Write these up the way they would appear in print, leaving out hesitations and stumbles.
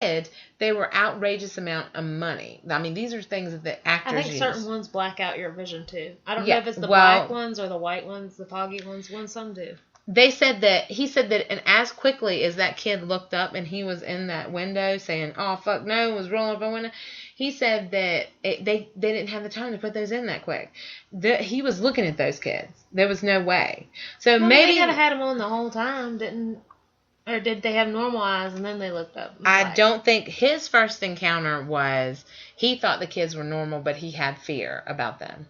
kids, they were outrageous amount of money. I mean, these are things that the actors I think use. certain ones black out your vision too. I don't know Yeah, if it's the well, black ones or the white ones, the foggy ones. Some do. They said that he said that, and as quickly as that kid looked up and he was in that window saying, "Oh fuck no," was rolling up a window. He said that they didn't have the time to put those in that quick. He was looking at those kids. There was no way. So Well, maybe they could have had them on the whole time, didn't? Or did they have normal eyes and then they looked up? I don't think his first encounter was he thought the kids were normal, but he had fear about them.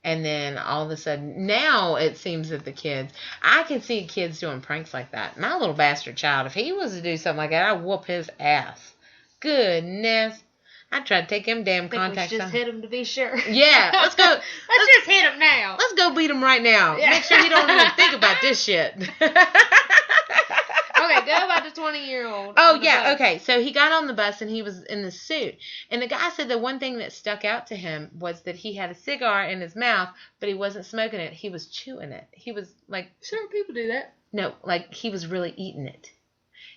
And then all of a sudden, now it seems that the kids, I can see kids doing pranks like that. My little bastard child, if he was to do something like that, I'd whoop his ass. Goodness. I'd try to take him damn contacts. We should just hit him to be sure. Yeah, let's go. let's just hit him now. Let's go beat him right now. Yeah. Make sure he don't even think about this shit. Okay, go about the 20-year-old. Oh, yeah, okay. So he got on the bus and he was in the suit. And the guy said the one thing that stuck out to him was that he had a cigar in his mouth, but he wasn't smoking it. He was chewing it. He was like... Sure, people do that. No, like he was really eating it.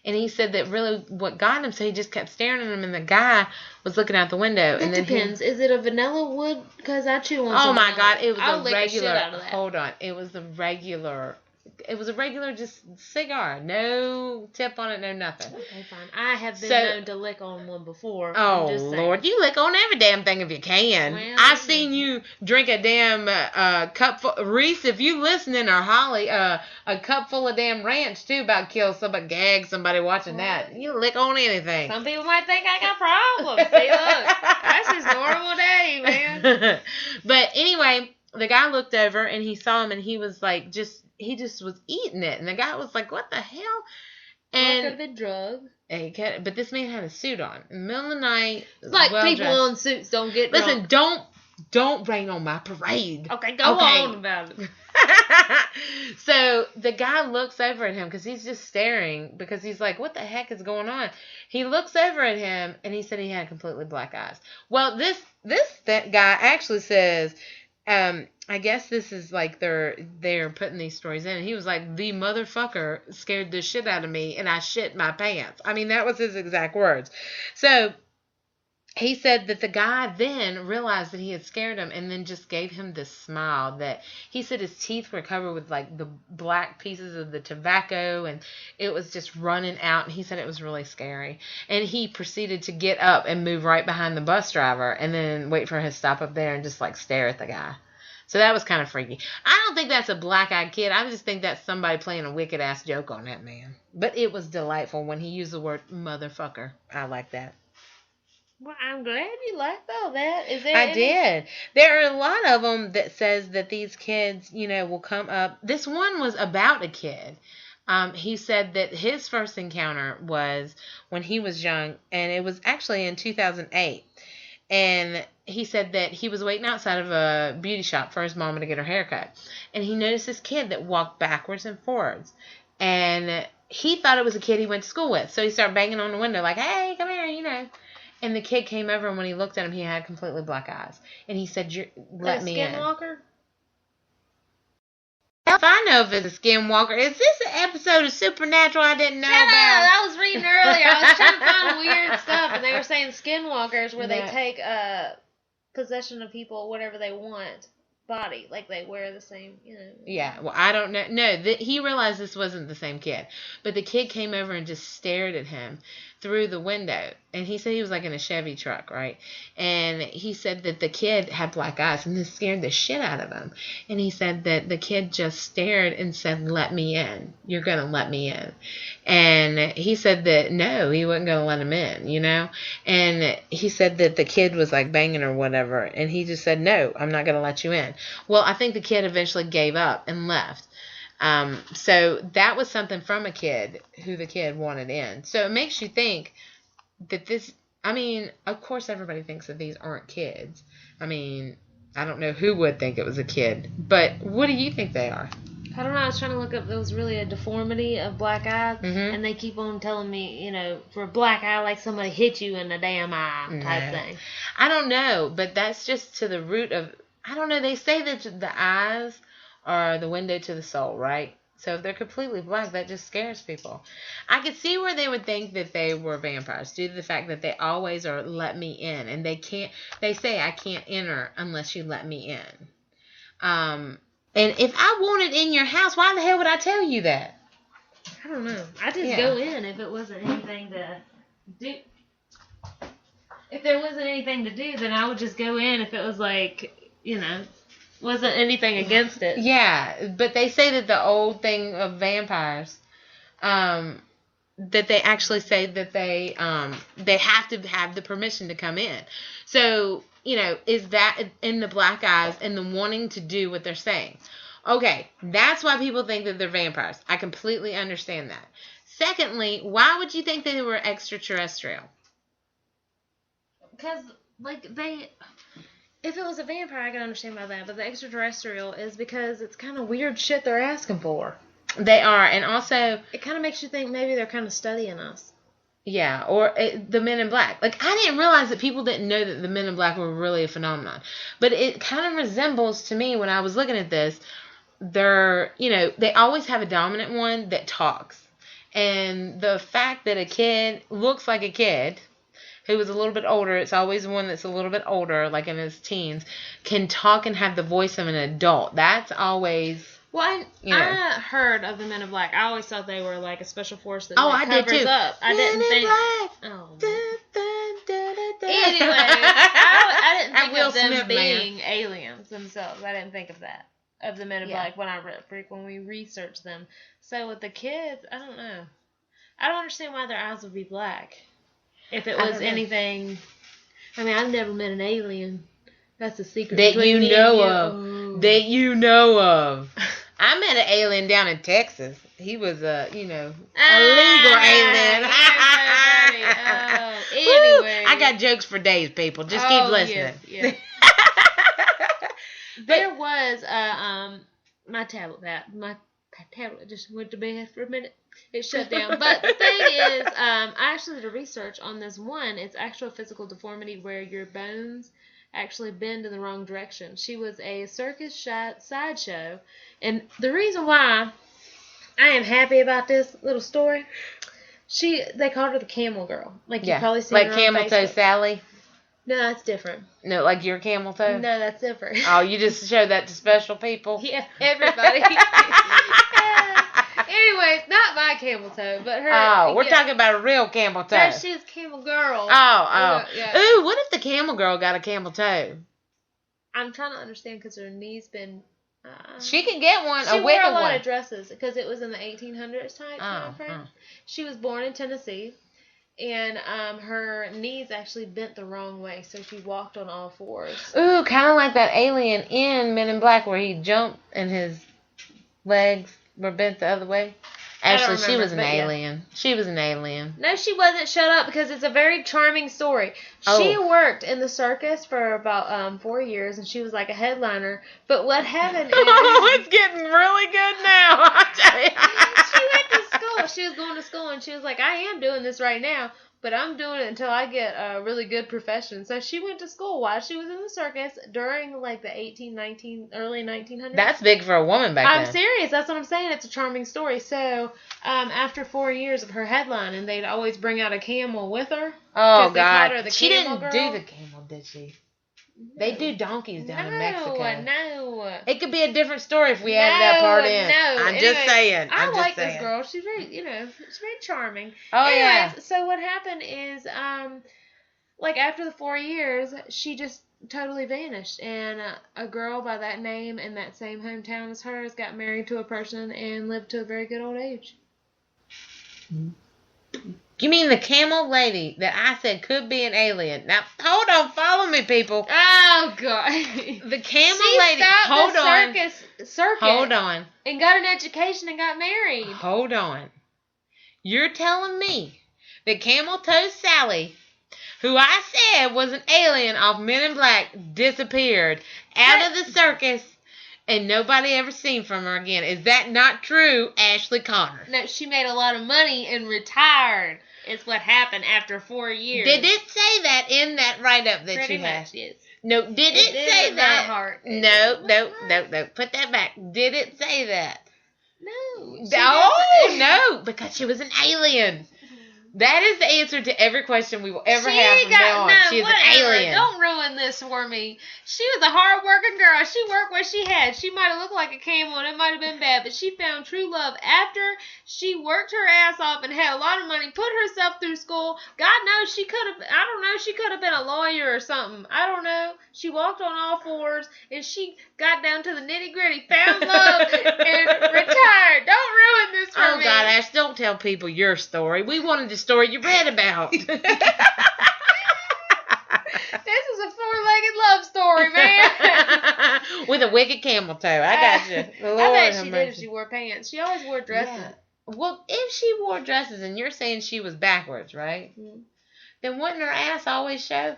And he said that really what got him, so he just kept staring at him, and the guy was looking out the window. It depends. Is it a vanilla wood? Because I chew on Oh, my God. It was I'll a regular... Out of that. Hold on. It was a regular just cigar. No tip on it, no nothing. Okay, fine. I have been known to lick on one before. Oh, Lord. You lick on every damn thing if you can. Well, I've seen you drink a damn cup full. Reese, if you listening, or Holly, a cup full of damn ranch, too, about kill somebody, gag somebody watching that. You lick on anything. Some people might think I got problems. See, look. That's just normal day, man. But anyway, the guy looked over and he saw him and he was like, he just was eating it. And the guy was like, what the hell? And could have been drugs. But this man had a suit on. In the middle of the night. It's like people on suits don't get drunk. Listen, don't rain on my parade. Okay, go on about it. So the guy looks over at him because he's just staring because he's like, what the heck is going on? He looks over at him and he said he had completely black eyes. Well, that guy actually says, I guess this is like they're putting these stories in. And he was like, the motherfucker scared the shit out of me and I shit my pants. I mean, that was his exact words. So he said that the guy then realized that he had scared him and then just gave him this smile that he said his teeth were covered with like the black pieces of the tobacco and it was just running out. And he said it was really scary. And he proceeded to get up and move right behind the bus driver and then wait for his stop up there and just like stare at the guy. So that was kind of freaky. I don't think that's a black-eyed kid. I just think that's somebody playing a wicked-ass joke on that man. But it was delightful when he used the word motherfucker. I like that. Well, I'm glad you liked all that. I did. There are a lot of them that says that these kids, will come up. This one was about a kid. He said that his first encounter was when he was young, and it was actually in 2008. And he said that he was waiting outside of a beauty shop for his mama to get her hair cut. And he noticed this kid that walked backwards and forwards. And he thought it was a kid he went to school with. So he started banging on the window like, hey, come here, And the kid came over, and when he looked at him, he had completely black eyes. And he said, let me in. Skinwalker? If I know if it's a skinwalker. Is this an episode of Supernatural I didn't know about? I was reading earlier. I was trying to find weird stuff, and they were saying skinwalkers where they take possession of people, whatever they want, body. Like they wear the same, Yeah, well, I don't know. No, he realized this wasn't the same kid. But the kid came over and just stared at him through the window. And he said he was like in a Chevy truck, right? And he said that the kid had black eyes and this scared the shit out of him. And he said that the kid just stared and said, let me in. You're going to let me in. And he said that no, he wasn't going to let him in, And he said that the kid was like banging or whatever. And he just said, no, I'm not going to let you in. Well, I think the kid eventually gave up and left. So that was something from a kid who the kid wanted in. So it makes you think that of course everybody thinks that these aren't kids. I mean, I don't know who would think it was a kid, but what do you think they are? I don't know. I was trying to look up. There was really a deformity of black eyes, and they keep on telling me, for a black eye, like somebody hit you in the damn eye type thing. I don't know, but that's just to the root of. I don't know. They say that the eyes are the window to the soul, right? So if they're completely black, that just scares people. I could see where they would think that they were vampires due to the fact that they always are let me in, and they say I can't enter unless you let me in. And if I wanted in your house, why the hell would I tell you that? I don't know. I just go in if it wasn't anything to do. If there wasn't anything to do, then I would just go in if it was like, wasn't anything against it. Yeah, but they say that the old thing of vampires, that they actually say that they have to have the permission to come in. So, is that in the black eyes and the wanting to do what they're saying? Okay, that's why people think that they're vampires. I completely understand that. Secondly, why would you think they were extraterrestrial? Because, if it was a vampire, I can understand about that. But the extraterrestrial is because it's kind of weird shit they're asking for. They are, and also it kind of makes you think maybe they're kind of studying us. Yeah, or the Men in Black. I didn't realize that people didn't know that the Men in Black were really a phenomenon. But it kind of resembles to me when I was looking at this. They always have a dominant one that talks. And the fact that a kid looks like a kid who was a little bit older, it's always one that's a little bit older, like in his teens, can talk and have the voice of an adult. That's always... Well, I heard of the Men in Black. I always thought they were like a special force that I covers did too. up. I didn't think. Anyway, I didn't think of them being aliens themselves. I didn't think of that, of the Men in Black when we researched them. So with the kids, I don't know. I don't understand why their eyes would be black. If it was anything, I mean, I've never met an alien. That's a secret that you know of. That you know of. I met an alien down in Texas. He was a legal alien. Anyway. I got jokes for days, people. Just keep listening. Yeah. There was my tablet just went to bed for a minute. It shut down. But the thing is, I actually did research on this one. It's actual physical deformity where your bones actually bend in the wrong direction. She was a circus sideshow, and the reason why I am happy about this little story, they called her the Camel Girl. You've probably seen her on Camel Toe Sally. No, that's different. No, like your camel toe. No, that's different. Oh, you just showed that to special people. Yeah, everybody. Anyways, not my camel toe, but her. Oh, we're talking about a real camel toe. No, she's Camel Girl. Oh. Yeah. Ooh, what if the camel girl got a camel toe? I'm trying to understand because her knee's been... she can get one, she a wicked one. wore a lot of dresses because it was in the 1800s time frame. She was born in Tennessee, and her knees actually bent the wrong way, so she walked on all fours. Ooh, kind of like that alien in Men in Black where he jumped and his legs were bent the other way. Actually, she was an alien. Yeah. She was an alien. No, she wasn't. Shut up, because it's a very charming story. She worked in the circus for about 4 years, and she was like a headliner. But what happened is... Oh, it's getting really good now, I tell you. She went to school. She was going to school, and she was like, I am doing this right now, but I'm doing it until I get a really good profession. So she went to school while she was in the circus during the early 1900s. That's big for a woman back then. I'm serious. That's what I'm saying. It's a charming story. So after 4 years of her headlining, they'd always bring out a camel with her. Oh, God. They called her the she camel didn't girl. do the camel, did she? They do donkeys down in Mexico. No. It could be a different story if we added that part in. No. I'm just saying. I like this girl. She's very, she's very charming. Oh, anyways, yeah. So what happened is, after the 4 years, she just totally vanished. And a girl by that name in that same hometown as hers got married to a person and lived to a very good old age. You mean the camel lady that I said could be an alien? Now, hold on. Follow me, people. Oh, God. The camel lady. Hold on. Circuit. Hold on. And got an education and got married. Hold on. You're telling me that Camel Toe Sally, who I said was an alien off Men in Black, disappeared out of the circus and nobody ever seen from her again. Is that not true, Ashley Connor? No, she made a lot of money and retired. It's what happened after 4 years. Did it say that in that write-up that you had? Yes. No, did it say that? Heart. No. Put that back. Did it say that? No. Oh, no, because she was an alien. That is the answer to every question we will ever have from now on. She is an alien. Don't ruin this for me. She was a hard-working girl. She worked what she had. She might have looked like a camel and it might have been bad, but she found true love after she worked her ass off and had a lot of money, put herself through school. God knows she could have, I don't know, she could have been a lawyer or something. I don't know. She walked on all fours and she got down to the nitty-gritty, found love, and retired. Don't ruin this for me. Oh, God, Ash, don't tell people your story. We wanted the story you read about. This is a four-legged love story, man. With a wicked camel toe. I got you. I bet she did if she wore pants. She always wore dresses. Yeah. Well, if she wore dresses and you're saying she was backwards, right? Mm-hmm. Then wouldn't her ass always show?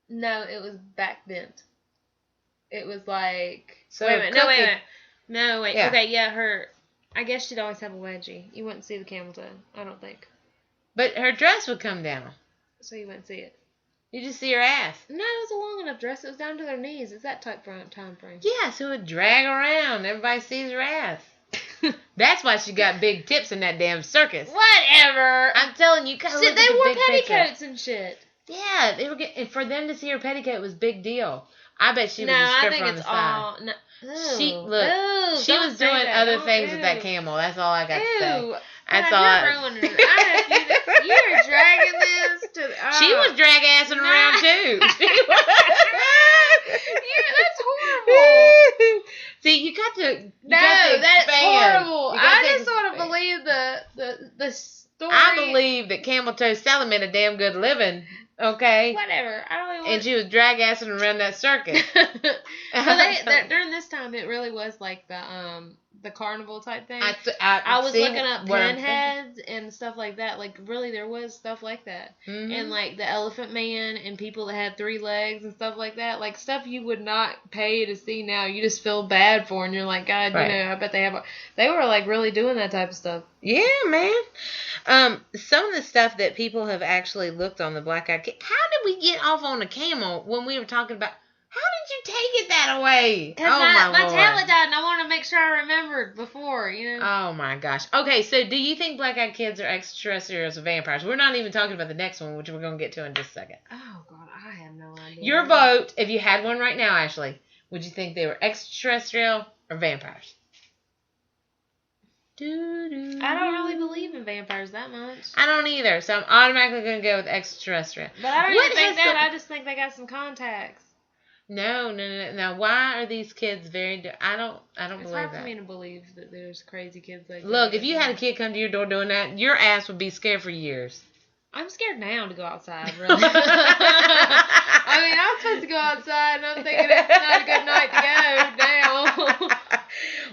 No, it was back bent. It was like... So wait a minute. No, wait a minute. No, wait. Yeah. Okay, yeah, her... I guess she'd always have a wedgie. You wouldn't see the camel toe. I don't think. But her dress would come down. So you wouldn't see it. You just see her ass. No, it was a long enough dress. It was down to their knees. It's that type of time frame. Yeah, so it would drag around. Everybody sees her ass. That's why she got big tips in that damn circus. Whatever. I'm telling you, shit, they wore petticoats and shit. Yeah, they were for them to see her petticoat was a big deal. I bet she was a stripper on the side. No. She was doing other things with that camel. That's all I got to say. That's all. You're ruining it. You're dragging this to. She was drag assing around too. Yeah, that's horrible. See, you got to. That's horrible. I just sort of believe the story. I believe that Camel Toe selling made a damn good living. Okay. Whatever. I don't even. And she was drag assing around that circus. During this time, it really was like the carnival type thing. I was looking up pinheads and stuff like that. Like, really, there was stuff like that. Mm-hmm. And, like, the Elephant Man and people that had 3 legs and stuff like that. Like, stuff you would not pay to see now. You just feel bad for, and you're like, God, right. I bet they have... They were, like, really doing that type of stuff. Yeah, man. Some of the stuff that people have actually looked on the black-eyed kid. How did we get off on a camel when we were talking about... How did you take it that way? Because my tablet died, and I wanted to make sure I remembered before, you know. Oh, my gosh. Okay, so do you think black-eyed kids are extraterrestrials or vampires? We're not even talking about the next one, which we're going to get to in just a second. Oh, God, I have no idea. Your vote, if you had one right now, Ashley, would you think they were extraterrestrial or vampires? I don't really believe in vampires that much. I don't either, so I'm automatically going to go with extraterrestrial. But I don't even think that. I just think they got some contacts. No. Now, why are these kids very... I don't believe that. It's hard for me to believe that there's crazy kids like that. Look, if you had a kid come to your door doing that, your ass would be scared for years. I'm scared now to go outside, really. I mean, I'm supposed to go outside, and I'm thinking it's not a good night to go now.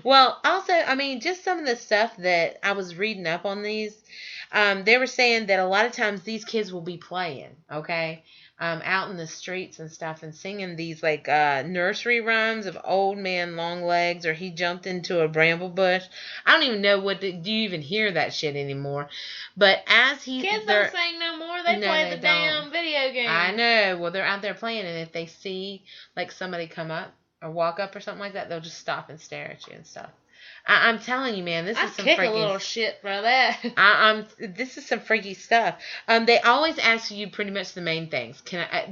Well, also, I mean, just some of the stuff that I was reading up on these, they were saying that a lot of times these kids will be playing, okay? Out in the streets and stuff and singing these like nursery rhymes of Old Man Longlegs or He Jumped Into a Bramble Bush. I don't even know do you even hear that shit anymore. But as kids don't sing no more. They play the damn video game. I know. Well, they're out there playing, and if they see like somebody come up or walk up or something like that, they'll just stop and stare at you and stuff. I'm telling you, man, this is some freaky... I kick a little shit for that. This is some freaky stuff. They always ask you pretty much the main things.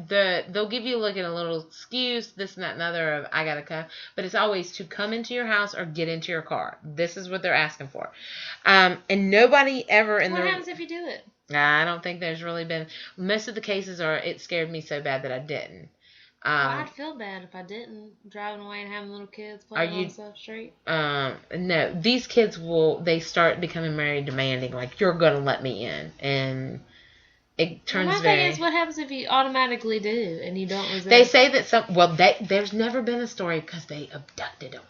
They'll give you a little excuse, this and that and other of I gotta come, but it's always to come into your house or get into your car. This is what they're asking for. And nobody ever in What happens if you do it? I don't think there's really been... Most of the cases are it scared me so bad that I didn't. I'd feel bad if I didn't, driving away and having little kids playing on South Street. No, these kids they start becoming very demanding, like, you're going to let me in, and it turns my thing is, what happens if you automatically do, and you don't resist? They say that there's never been a story because they abducted them.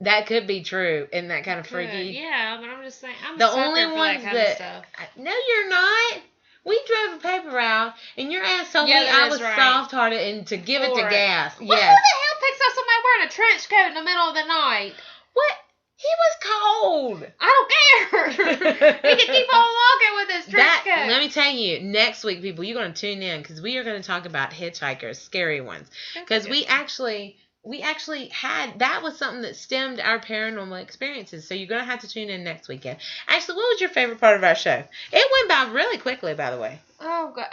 That could be true, isn't that kind of freaky? Yeah, but I'm just saying, I'm the only ones that kind of stuff. No, you're not. We drove a paper route, and your ass told me I was soft-hearted and to give it to gas. Well, yes. Who the hell picks up somebody wearing a trench coat in the middle of the night? What? He was cold. I don't care. He can keep on walking with his trench coat. Let me tell you, next week, people, you're going to tune in because we are going to talk about hitchhikers, scary ones. Because we actually we actually had, that was something that stemmed our paranormal experiences. So you're going to have to tune in next weekend. Actually, what was your favorite part of our show? It went by really quickly, by the way. Oh, God.